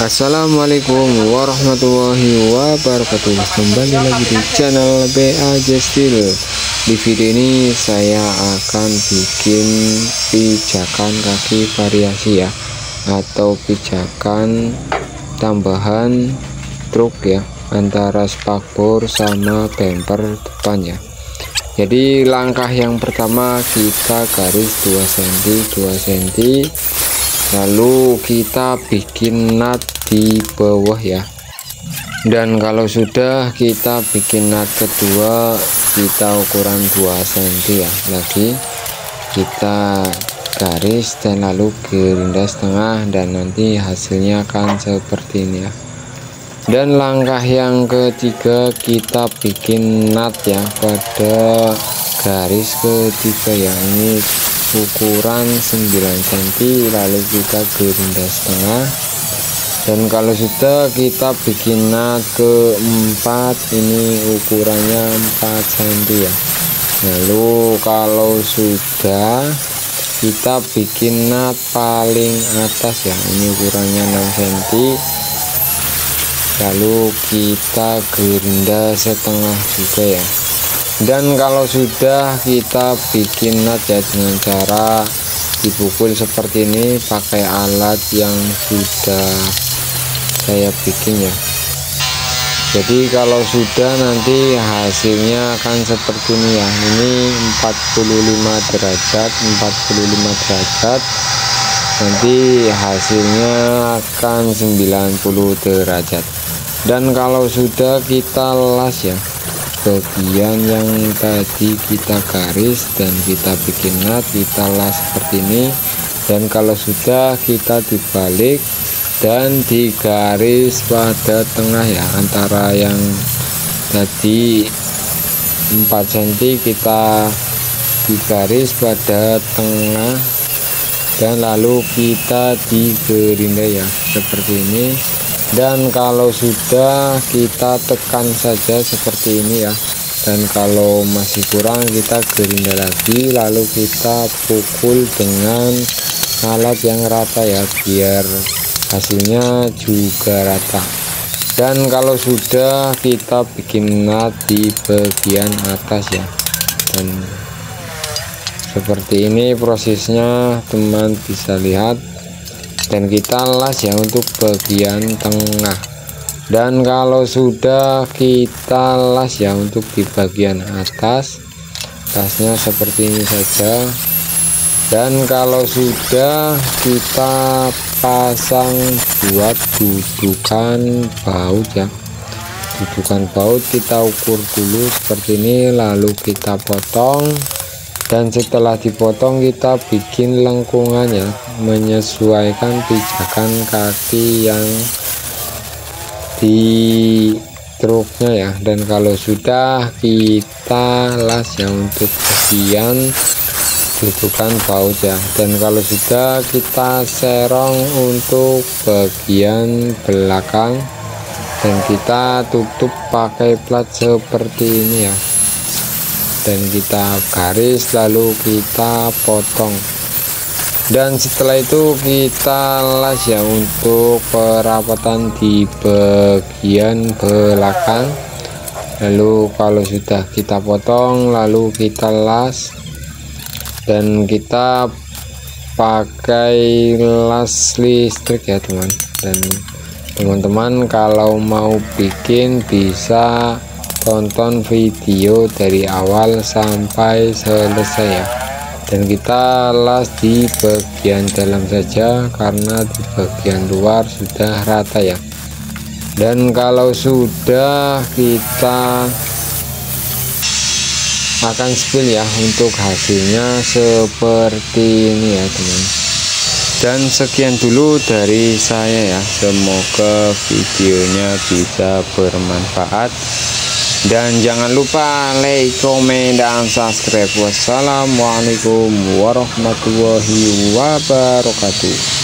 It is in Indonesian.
Assalamualaikum warahmatullahi wabarakatuh. Kembali lagi di channel BA Jestil. Di video ini saya akan bikin pijakan kaki variasi ya, atau pijakan tambahan truk ya, antara spakbor sama bumper depan ya. Jadi langkah yang pertama kita garis 2 cm 2 cm, lalu kita bikin nut di bawah ya. Dan kalau sudah, kita bikin nut kedua, kita ukuran 2 cm ya, lagi kita garis dan lalu gerinda setengah, dan nanti hasilnya akan seperti ini ya. Dan langkah yang ketiga kita bikin nut ya pada garis ketiga ya, ini ukuran 9 cm, lalu kita gerinda setengah. Dan kalau sudah, kita bikin nut keempat, ini ukurannya 4 cm ya. Lalu kalau sudah, kita bikin nut paling atas ya, ini ukurannya 6 cm, lalu kita gerinda setengah juga ya. Dan kalau sudah, kita bikin nut ya dengan cara dipukul seperti ini pakai alat yang sudah saya bikin ya. Jadi kalau sudah, nanti hasilnya akan seperti ini ya. Ini 45 derajat, nanti hasilnya akan 90 derajat. Dan kalau sudah, kita las ya bagian yang tadi kita garis dan kita bikin nut, kita las seperti ini. Dan kalau sudah, kita dibalik dan digaris pada tengah ya, antara yang tadi 4 cm kita digaris pada tengah, dan lalu kita digerinda ya seperti ini. Dan kalau sudah, kita tekan saja seperti ini ya. Dan kalau masih kurang, kita gerinda lagi, lalu kita pukul dengan alat yang rata ya, biar hasilnya juga rata. Dan kalau sudah, kita bikin nut di bagian atas ya. Dan seperti ini prosesnya, teman bisa lihat. Dan kita las ya untuk bagian tengah. Dan kalau sudah, kita las ya untuk di bagian atas, lasnya seperti ini saja. Dan kalau sudah, kita pasang buat dudukan baut ya. Dudukan baut kita ukur dulu seperti ini, lalu kita potong. Dan setelah dipotong, kita bikin lengkungannya menyesuaikan pijakan kaki yang di truknya ya. Dan kalau sudah, kita las ya untuk bagian dudukan baut ya. Dan kalau sudah, kita serong untuk bagian belakang, dan kita tutup pakai plat seperti ini ya. Dan kita garis, lalu kita potong. Dan setelah itu, kita las ya untuk perapatan di bagian belakang. Lalu kalau sudah, kita potong, lalu kita las. Dan kita pakai las listrik ya teman. Dan teman-teman kalau mau bikin, bisa tonton video dari awal sampai selesai ya. Dan kita las di bagian dalam saja, karena di bagian luar sudah rata ya. Dan kalau sudah, kita akan spill ya untuk hasilnya seperti ini ya teman. Dan sekian dulu dari saya ya, semoga videonya bisa bermanfaat. Dan jangan lupa like, komen, dan subscribe. Wassalamualaikum warahmatullahi wabarakatuh.